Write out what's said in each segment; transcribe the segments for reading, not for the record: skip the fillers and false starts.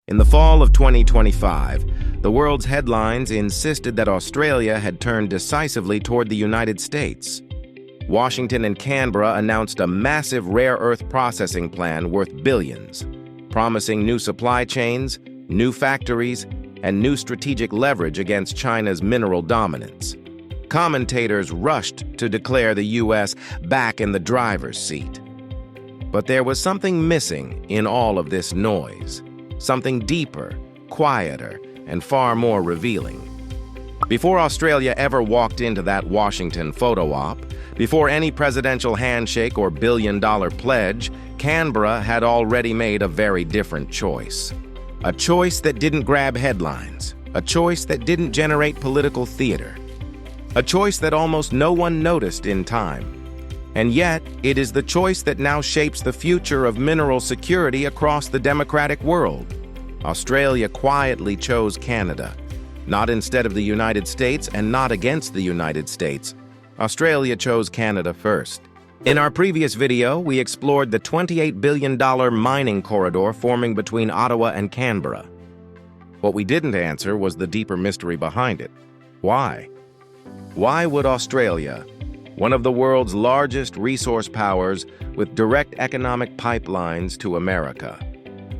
In the fall of 2025, the world's headlines insisted that Australia had turned decisively toward the United States. Washington and Canberra announced a massive rare earth processing plan worth billions, promising new supply chains, new factories, and new strategic leverage against China's mineral dominance. Commentators rushed to declare the U.S. back in the driver's seat. But there was something missing in all of this noise. Something deeper, quieter, and far more revealing. Before Australia ever walked into that Washington photo op, before any presidential handshake or billion-dollar pledge, Canberra had already made a very different choice. A choice that didn't grab headlines, a choice that didn't generate political theater, a choice that almost no one noticed in time. And yet, it is the choice that now shapes the future of mineral security across the democratic world. Australia quietly chose Canada, not instead of the United States and not against the United States. Australia chose Canada first. In our previous video, we explored the $28 billion mining corridor forming between Ottawa and Canberra. What we didn't answer was the deeper mystery behind it. Why? Why would Australia, one of the world's largest resource powers with direct economic pipelines to America,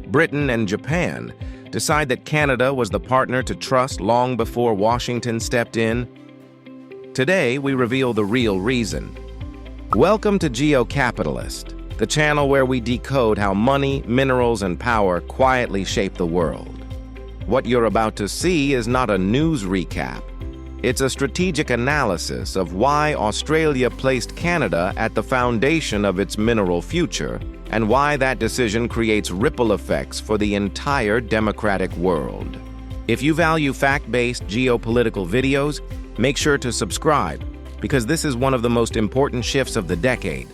Britain and Japan, decide that Canada was the partner to trust long before Washington stepped in? Today, we reveal the real reason. Welcome to Geo Capitalist, the channel where we decode how money, minerals, and power quietly shape the world. What you're about to see is not a news recap. It's a strategic analysis of why Australia placed Canada at the foundation of its mineral future and why that decision creates ripple effects for the entire democratic world. If you value fact-based geopolitical videos, make sure to subscribe, because this is one of the most important shifts of the decade.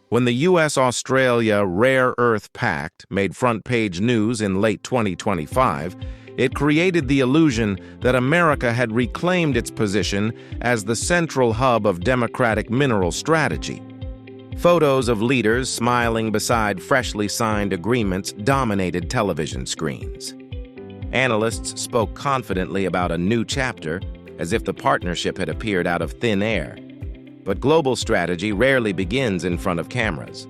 When the US-Australia Rare Earth Pact made front-page news in late 2025, it created the illusion that America had reclaimed its position as the central hub of democratic mineral strategy. Photos of leaders smiling beside freshly signed agreements dominated television screens. Analysts spoke confidently about a new chapter, as if the partnership had appeared out of thin air. But global strategy rarely begins in front of cameras.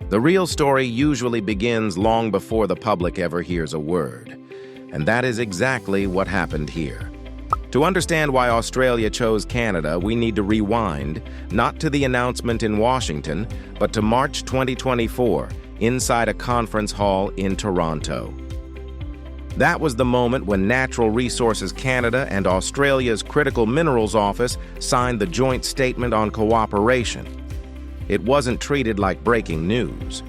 The real story usually begins long before the public ever hears a word. And that is exactly what happened here. To understand why Australia chose Canada, we need to rewind, not to the announcement in Washington, but to March 2024, inside a conference hall in Toronto. That was the moment when Natural Resources Canada and Australia's Critical Minerals Office signed the joint statement on cooperation. It wasn't treated like breaking news.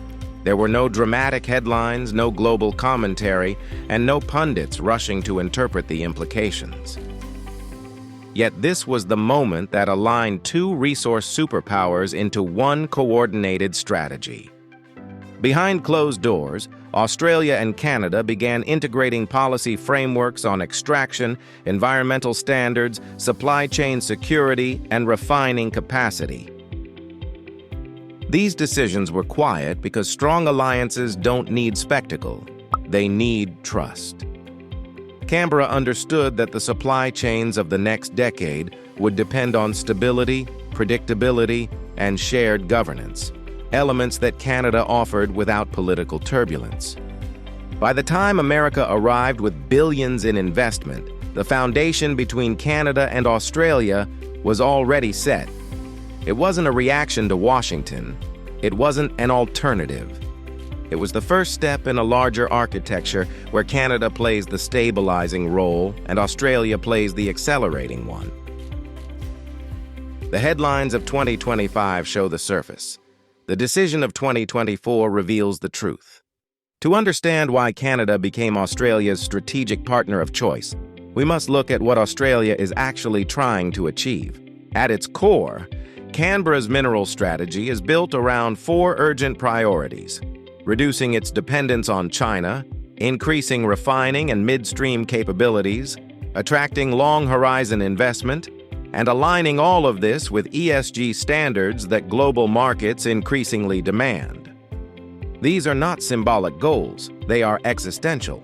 There were no dramatic headlines, no global commentary, and no pundits rushing to interpret the implications. Yet this was the moment that aligned two resource superpowers into one coordinated strategy. Behind closed doors, Australia and Canada began integrating policy frameworks on extraction, environmental standards, supply chain security, and refining capacity. These decisions were quiet because strong alliances don't need spectacle. They need trust. Canberra understood that the supply chains of the next decade would depend on stability, predictability, and shared governance, elements that Canada offered without political turbulence. By the time America arrived with billions in investment, the foundation between Canada and Australia was already set. It wasn't a reaction to Washington. It wasn't an alternative. It was the first step in a larger architecture where Canada plays the stabilizing role and Australia plays the accelerating one. The headlines of 2025 show the surface. The decision of 2024 reveals the truth. To understand why Canada became Australia's strategic partner of choice, we must look at what Australia is actually trying to achieve. At its core, Canberra's mineral strategy is built around four urgent priorities: reducing its dependence on China, increasing refining and midstream capabilities, attracting long-horizon investment, and aligning all of this with ESG standards that global markets increasingly demand. These are not symbolic goals, they are existential.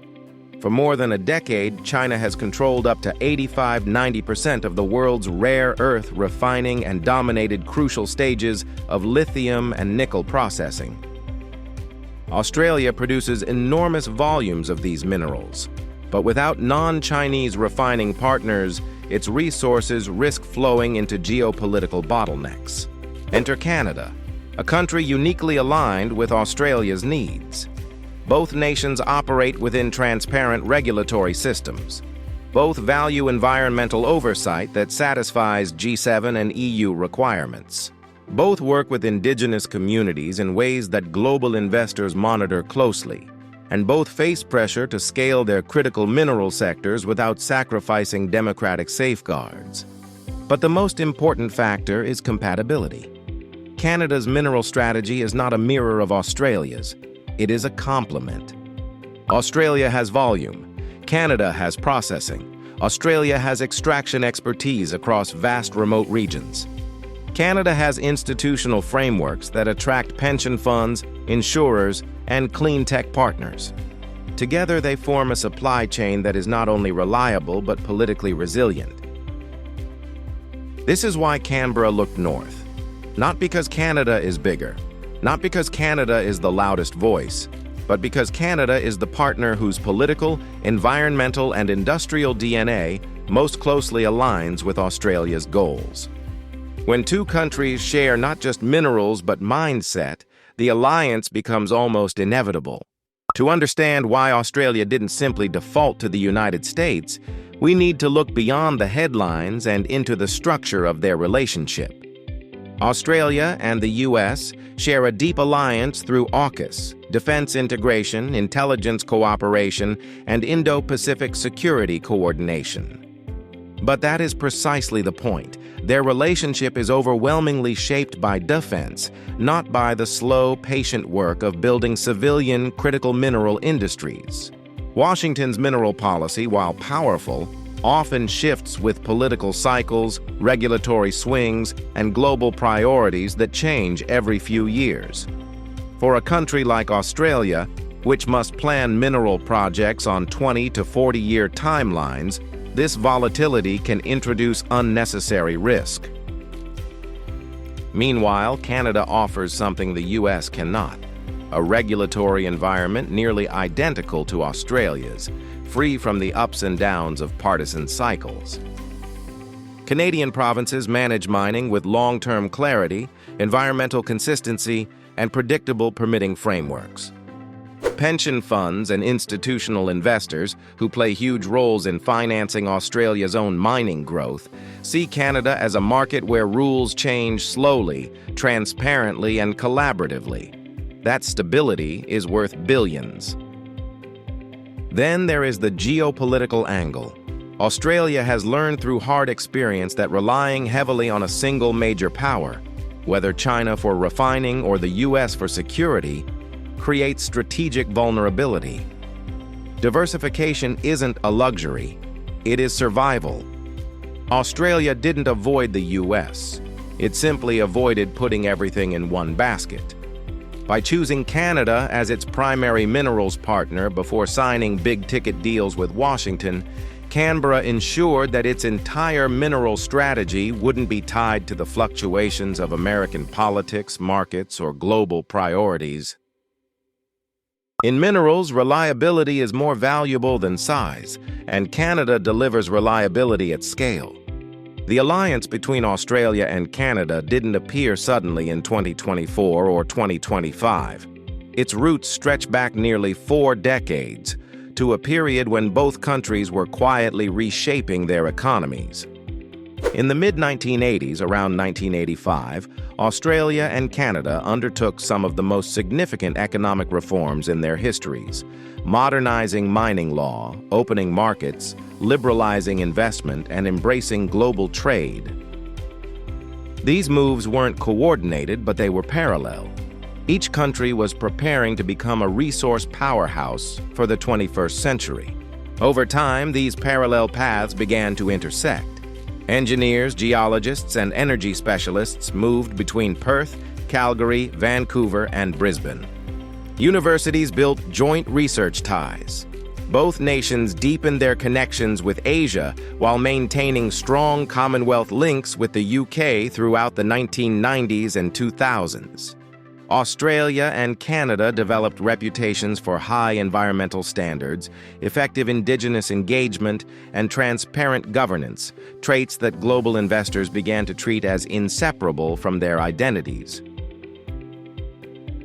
For more than a decade, China has controlled up to 85–90% of the world's rare earth refining and dominated crucial stages of lithium and nickel processing. Australia produces enormous volumes of these minerals, but without non-Chinese refining partners, its resources risk flowing into geopolitical bottlenecks. Enter Canada, a country uniquely aligned with Australia's needs. Both nations operate within transparent regulatory systems. Both value environmental oversight that satisfies G7 and EU requirements. Both work with indigenous communities in ways that global investors monitor closely, and both face pressure to scale their critical mineral sectors without sacrificing democratic safeguards. But the most important factor is compatibility. Canada's mineral strategy is not a mirror of Australia's. It is a complement. Australia has volume. Canada has processing. Australia has extraction expertise across vast remote regions. Canada has institutional frameworks that attract pension funds, insurers, and clean tech partners. Together, they form a supply chain that is not only reliable but politically resilient. This is why Canberra looked north. Not because Canada is bigger, not because Canada is the loudest voice, but because Canada is the partner whose political, environmental, and industrial DNA most closely aligns with Australia's goals. When two countries share not just minerals but mindset, the alliance becomes almost inevitable. To understand why Australia didn't simply default to the United States, we need to look beyond the headlines and into the structure of their relationship. Australia and the U.S. share a deep alliance through AUKUS, defense integration, intelligence cooperation, and Indo-Pacific security coordination. But that is precisely the point. Their relationship is overwhelmingly shaped by defense, not by the slow, patient work of building civilian critical mineral industries. Washington's mineral policy, while powerful, often shifts with political cycles, regulatory swings, and global priorities that change every few years. For a country like Australia, which must plan mineral projects on 20 to 40-year timelines, this volatility can introduce unnecessary risk. Meanwhile, Canada offers something the U.S. cannot: a regulatory environment nearly identical to Australia's, free from the ups and downs of partisan cycles. Canadian provinces manage mining with long-term clarity, environmental consistency, and predictable permitting frameworks. Pension funds and institutional investors, who play huge roles in financing Australia's own mining growth, see Canada as a market where rules change slowly, transparently, and collaboratively. That stability is worth billions. Then there is the geopolitical angle. Australia has learned through hard experience that relying heavily on a single major power, whether China for refining or the US for security, creates strategic vulnerability. Diversification isn't a luxury, it is survival. Australia didn't avoid the US. It simply avoided putting everything in one basket. By choosing Canada as its primary minerals partner before signing big-ticket deals with Washington, Canberra ensured that its entire mineral strategy wouldn't be tied to the fluctuations of American politics, markets, or global priorities. In minerals, reliability is more valuable than size, and Canada delivers reliability at scale. The alliance between Australia and Canada didn't appear suddenly in 2024 or 2025. Its roots stretch back nearly 4 decades, to a period when both countries were quietly reshaping their economies. In the mid-1980s, around 1985, Australia and Canada undertook some of the most significant economic reforms in their histories, modernizing mining law, opening markets, liberalizing investment, and embracing global trade. These moves weren't coordinated, but they were parallel. Each country was preparing to become a resource powerhouse for the 21st century. Over time, these parallel paths began to intersect. Engineers, geologists, and energy specialists moved between Perth, Calgary, Vancouver, and Brisbane. Universities built joint research ties. Both nations deepened their connections with Asia while maintaining strong Commonwealth links with the UK throughout the 1990s and 2000s. Australia and Canada developed reputations for high environmental standards, effective indigenous engagement, and transparent governance, traits that global investors began to treat as inseparable from their identities.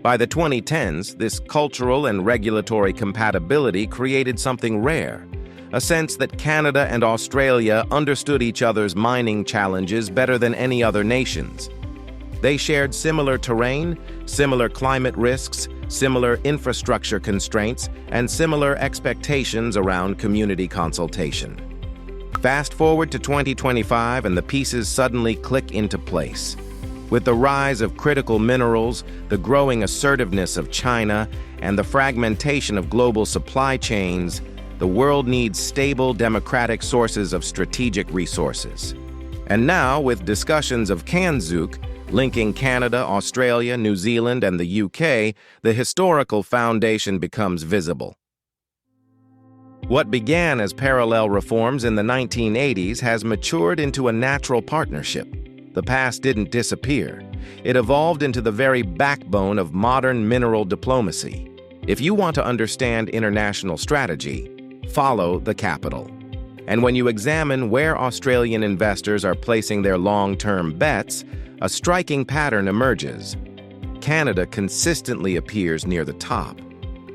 By the 2010s, this cultural and regulatory compatibility created something rare, a sense that Canada and Australia understood each other's mining challenges better than any other nations. They shared similar terrain, similar climate risks, similar infrastructure constraints, and similar expectations around community consultation. Fast forward to 2025 and the pieces suddenly click into place. With the rise of critical minerals, the growing assertiveness of China, and the fragmentation of global supply chains, the world needs stable, democratic sources of strategic resources. And now, with discussions of Kanzuk, linking Canada, Australia, New Zealand, and the UK, the historical foundation becomes visible. What began as parallel reforms in the 1980s has matured into a natural partnership. The past didn't disappear. It evolved into the very backbone of modern mineral diplomacy. If you want to understand international strategy, follow the capital. And when you examine where Australian investors are placing their long-term bets, a striking pattern emerges. Canada consistently appears near the top.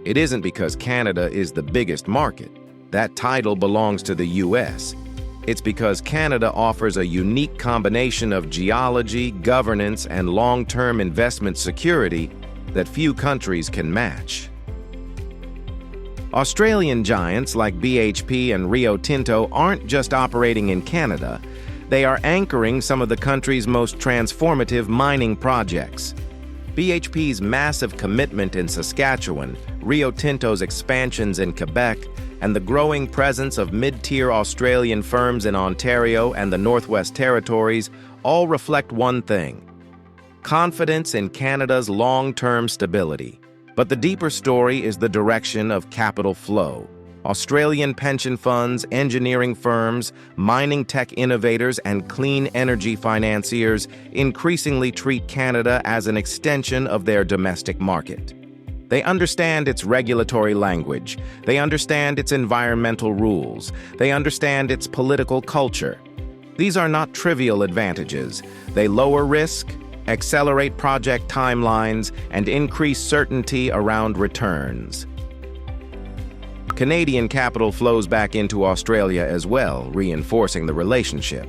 It isn't because Canada is the biggest market. That title belongs to the US. It's because Canada offers a unique combination of geology, governance, and long-term investment security that few countries can match. Australian giants like BHP and Rio Tinto aren't just operating in Canada. They are anchoring some of the country's most transformative mining projects. BHP's massive commitment in Saskatchewan, Rio Tinto's expansions in Quebec, and the growing presence of mid-tier Australian firms in Ontario and the Northwest Territories all reflect one thing: confidence in Canada's long-term stability. But the deeper story is the direction of capital flow. Australian pension funds, engineering firms, mining tech innovators, and clean energy financiers increasingly treat Canada as an extension of their domestic market. They understand its regulatory language. They understand its environmental rules. They understand its political culture. These are not trivial advantages. They lower risk, accelerate project timelines, and increase certainty around returns. Canadian capital flows back into Australia as well, reinforcing the relationship.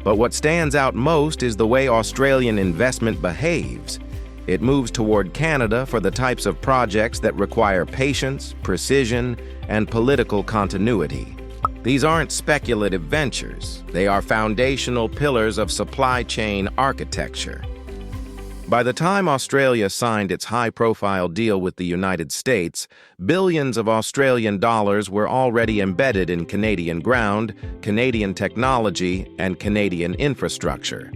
But what stands out most is the way Australian investment behaves. It moves toward Canada for the types of projects that require patience, precision, and political continuity. These aren't speculative ventures. They are foundational pillars of supply chain architecture. By the time Australia signed its high-profile deal with the United States, billions of Australian dollars were already embedded in Canadian ground, Canadian technology, and Canadian infrastructure.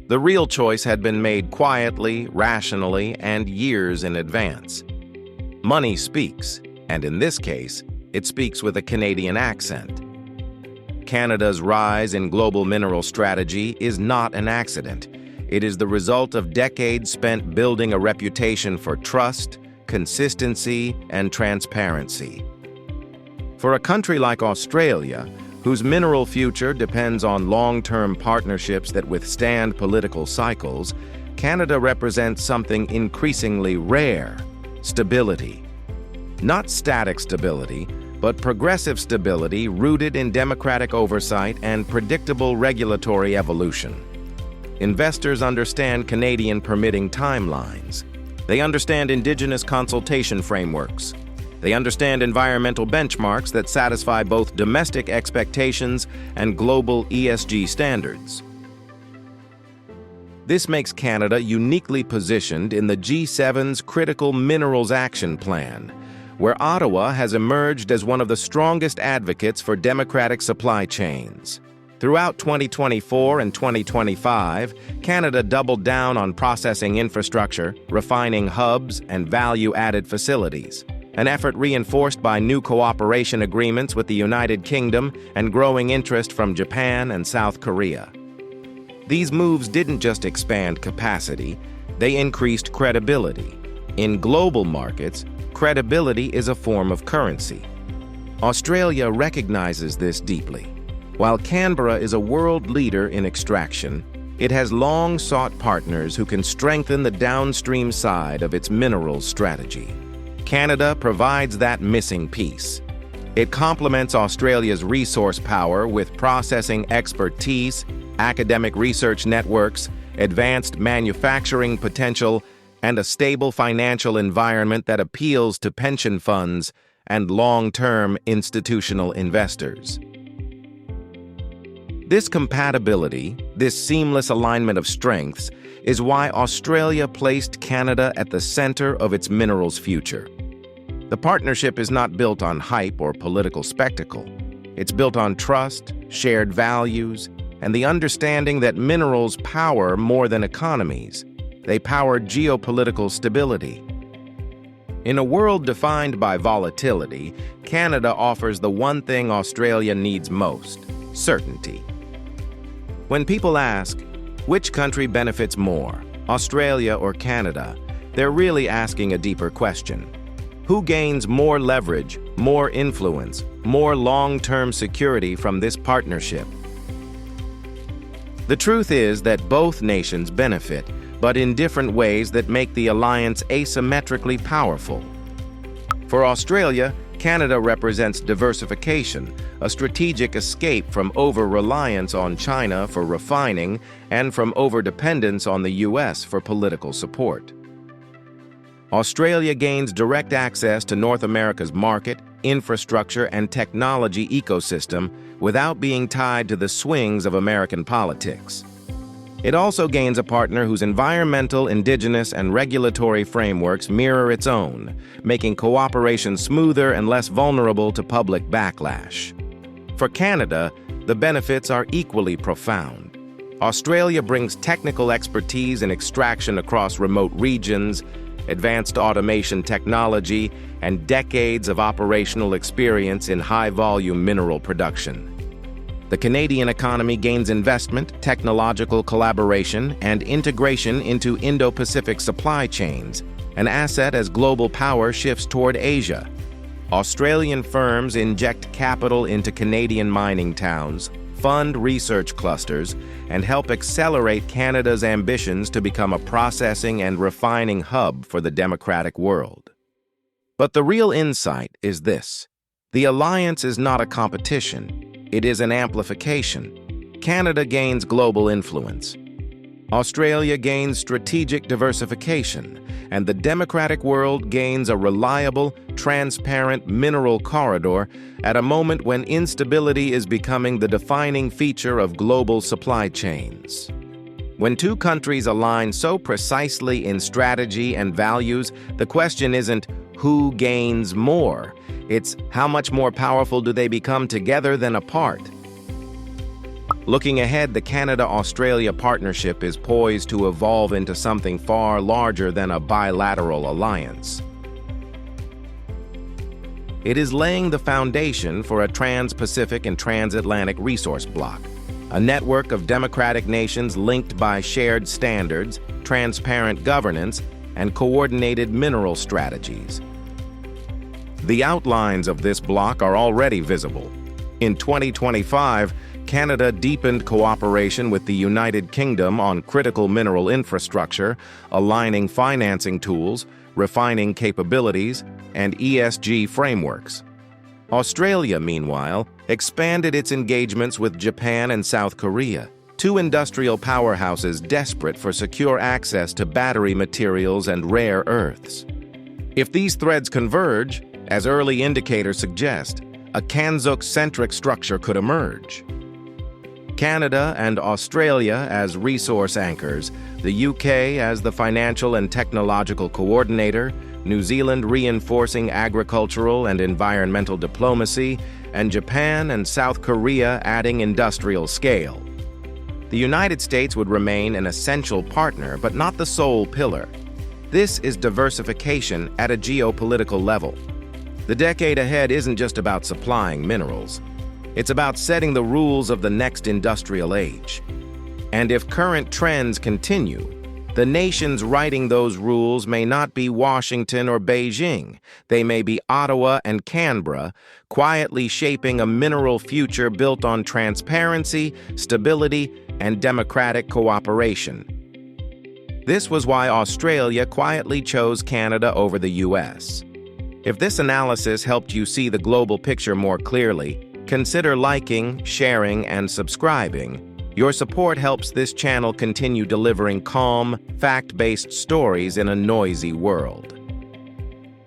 The real choice had been made quietly, rationally, and years in advance. Money speaks, and in this case, it speaks with a Canadian accent. Canada's rise in global mineral strategy is not an accident. It is the result of decades spent building a reputation for trust, consistency, and transparency. For a country like Australia, whose mineral future depends on long-term partnerships that withstand political cycles, Canada represents something increasingly rare: stability. Not static stability, but progressive stability rooted in democratic oversight and predictable regulatory evolution. Investors understand Canadian permitting timelines. They understand Indigenous consultation frameworks. They understand environmental benchmarks that satisfy both domestic expectations and global ESG standards. This makes Canada uniquely positioned in the G7's Critical Minerals Action Plan, where Ottawa has emerged as one of the strongest advocates for democratic supply chains. Throughout 2024 and 2025, Canada doubled down on processing infrastructure, refining hubs, and value-added facilities, an effort reinforced by new cooperation agreements with the United Kingdom and growing interest from Japan and South Korea. These moves didn't just expand capacity, they increased credibility. In global markets, credibility is a form of currency. Australia recognizes this deeply. While Canberra is a world leader in extraction, it has long sought partners who can strengthen the downstream side of its minerals strategy. Canada provides that missing piece. It complements Australia's resource power with processing expertise, academic research networks, advanced manufacturing potential, and a stable financial environment that appeals to pension funds and long-term institutional investors. This compatibility, this seamless alignment of strengths, is why Australia placed Canada at the center of its minerals future. The partnership is not built on hype or political spectacle. It's built on trust, shared values, and the understanding that minerals power more than economies. They power geopolitical stability. In a world defined by volatility, Canada offers the one thing Australia needs most: certainty. When people ask, which country benefits more, Australia or Canada, they're really asking a deeper question. Who gains more leverage, more influence, more long-term security from this partnership? The truth is that both nations benefit, but in different ways that make the alliance asymmetrically powerful. For Australia, Canada represents diversification, a strategic escape from over-reliance on China for refining and from over-dependence on the U.S. for political support. Australia gains direct access to North America's market, infrastructure, and technology ecosystem without being tied to the swings of American politics. It also gains a partner whose environmental, indigenous, and regulatory frameworks mirror its own, making cooperation smoother and less vulnerable to public backlash. For Canada, the benefits are equally profound. Australia brings technical expertise in extraction across remote regions, advanced automation technology, and decades of operational experience in high-volume mineral production. The Canadian economy gains investment, technological collaboration, and integration into Indo-Pacific supply chains, an asset as global power shifts toward Asia. Australian firms inject capital into Canadian mining towns, fund research clusters, and help accelerate Canada's ambitions to become a processing and refining hub for the democratic world. But the real insight is this: the alliance is not a competition. It is an amplification. Canada gains global influence. Australia gains strategic diversification, and the democratic world gains a reliable, transparent mineral corridor at a moment when instability is becoming the defining feature of global supply chains. When two countries align so precisely in strategy and values, the question isn't who gains more. It's how much more powerful do they become together than apart. Looking ahead, the Canada-Australia partnership is poised to evolve into something far larger than a bilateral alliance. It is laying the foundation for a trans-Pacific and transatlantic resource bloc, a network of democratic nations linked by shared standards, transparent governance, and coordinated mineral strategies. The outlines of this bloc are already visible. In 2025, Canada deepened cooperation with the United Kingdom on critical mineral infrastructure, aligning financing tools, refining capabilities, and ESG frameworks. Australia, meanwhile, expanded its engagements with Japan and South Korea, two industrial powerhouses desperate for secure access to battery materials and rare earths. If these threads converge, as early indicators suggest, a Kanzuk-centric structure could emerge. Canada and Australia as resource anchors, the UK as the financial and technological coordinator, New Zealand reinforcing agricultural and environmental diplomacy, and Japan and South Korea adding industrial scale. The United States would remain an essential partner, but not the sole pillar. This is diversification at a geopolitical level. The decade ahead isn't just about supplying minerals. It's about setting the rules of the next industrial age. And if current trends continue, the nations writing those rules may not be Washington or Beijing. They may be Ottawa and Canberra, quietly shaping a mineral future built on transparency, stability, and democratic cooperation. This was why Australia quietly chose Canada over the US. If this analysis helped you see the global picture more clearly, consider liking, sharing, and subscribing. Your support helps this channel continue delivering calm, fact-based stories in a noisy world.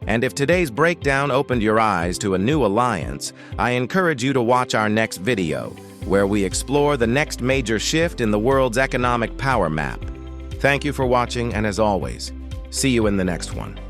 And if today's breakdown opened your eyes to a new alliance, I encourage you to watch our next video, where we explore the next major shift in the world's economic power map. Thank you for watching, and as always, see you in the next one.